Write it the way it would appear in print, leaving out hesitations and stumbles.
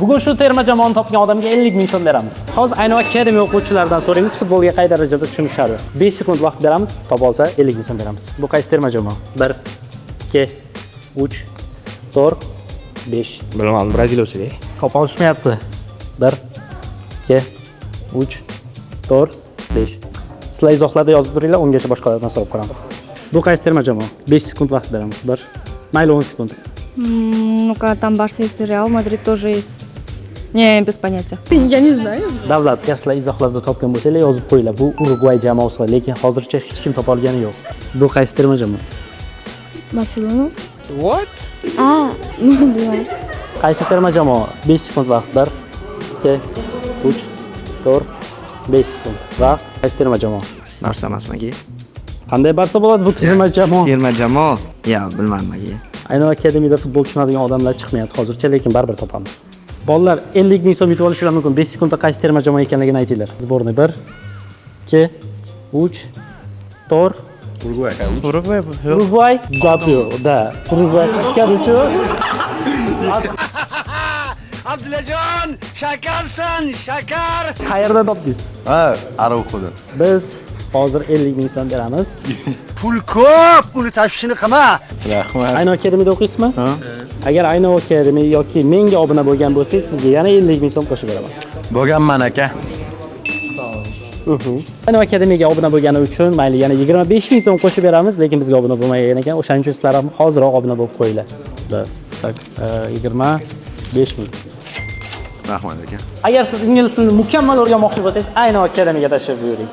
Bugun shu terma jamoani topgan odamga 50 ming so'm beramiz. Hozir ayni akademiya o'quvchilaridan so'raymiz, futbolga qay darajada tushunishadi. 5 sekund vaqt beramiz, topa olsa 50 ming so'm beramiz. Bu qaysi terma jamoa? 1 2 3 4 5. Bilaman, Braziliya. Topa olishmayapti. 1 2 3 4 5. Sizlar izohlarda yozib turinglar, ungacha boshqalardan so'rab ko'ramiz. Bu qaysi terma jamoa? 5 sekund vaqt beramiz. 1 mayli 10 sekund. Ну-ка, там Барса есть, Реал Мадрид тоже есть. Не, без понятия. Я не знаю. Davlat, agar sizlar izohlarda topgan bo'lsanglar yozib qo'yinglar. Bu Urugvay jamoasi, lekin hozircha hech kim topa olgani yo'q. Bu qaysi terma jamoa? Барселона? What? Блин. Qaysi terma jamoa? 5 sekund vaqt. 1 2 3 4 5 sekund. Vaqt. Qaysi terma jamoa? Barsa emasmaki? Qanday Barsa bo'ladi bu terma jamoa? Terma jamoa? Ya, bilmayman. Ayni akademiyada futbol tushunadigan odamlar chiqmayapti hozircha, lekin baribir topamiz. Bolalar 50 ming so'm yutib olishlari mumkin. 5 sekundda qaysi terma jamoa ekanligini aytinglar. Sborni 1 2 3 4 Urugvay bu. Urugvay gap yo'q, da. Urugvay chiqaruvchi. Abdullajon, shakarsan, shakar. Qayerda topdingiz? Ha, Arauxo'da. Biz hozir 50 ming so'm beramiz. Pul ko'p, uni tashishini qilma. Rahmat. Ayni akademiyada o'qiysizmi? Ha. Agar Ayni akademiya yoki menga obuna bo'lgan bo'lsangiz, sizga yana 50 ming so'm qo'shib beraman. Bo'lganman aka. Ayni akademiyaga obuna bo'lgani uchun mayli yana 25 ming so'm qo'shib beramiz, lekin bizga obuna bo'lmagan ekan, o'shaning uchun sizlar ham hoziroq obuna bo'lib qo'yinglar. Bas. Tak, 25 ming. Rahmat aka. Agar siz ingliz tilini mukammal o'rganmoqchi bo'lsangiz, Ayni akademiyaga tashrif buyuring.